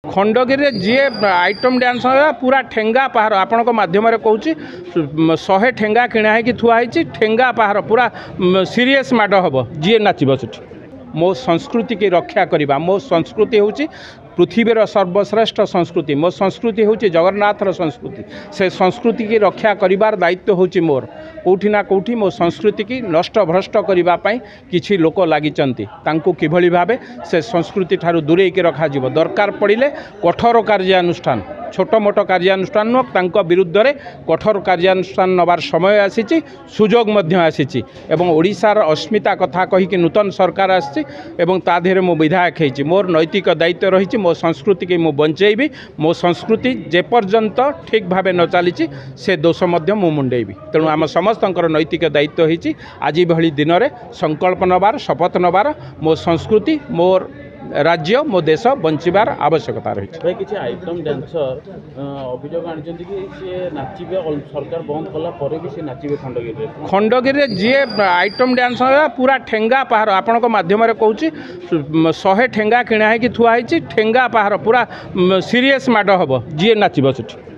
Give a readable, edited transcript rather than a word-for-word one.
खंडगिरी जी item dance पूरा ठेंगा पहाड़ आपण मध्यम कहूँ 100 ठेंगा किणा कि थुआई ठेंगा पहाड़ पूरा सीरीयस माड हम जी नाचब से मो संस्कृति की रक्षा करवा मो संस्कृति हूँ पृथ्वीर सर्वश्रेष्ठ संस्कृति मो संस्कृति हूँ जगन्नाथर संस्कृति से संस्कृति की रक्षा करिवार दायित्व हूँ मोर कौटी ना कौटी मो संस्कृति की नष्ट भ्रष्ट करने किछि लोक लगी किभली भावे से संस्कृति ठारू दूरे की रखा दरकार पड़िले कठोर कार्यानुष्ठान छोट मोट कार्यानुष्ठान नुह विरुद्ध में कठोर कार्यानुष्ठान नबार समय आसी सुजोग आसी ओडिशार अस्मिता कथा कहीकि नूतन सरकार आसी ताधे मो विधायक होती मोर नैतिक दायित्व रही मो संस्कृति की मु बंचेबी मो संस्कृति जेपर्यंत ठीक भाव न चली से दोष मु मुंडेबी तेणु आम समस्त नैतिक दायित्व होती आज भली दिन में संकल्प नबार शपथ नबार मो संस्कृति मोर राज्य मो देश बंचार आवश्यकता रही किसी आइटम डांसर अभियोग आनी नाचे सरकार बंद कला भी नाचे खंडगिरी जी आइटम डांस पूरा ठेंगा पहाड़ आपण मध्यम कहूँ 100 ठेंगा किणा कि थुआई ठेंगा पहाड़ पूरा सीरीयस माड हम जी नाचब से।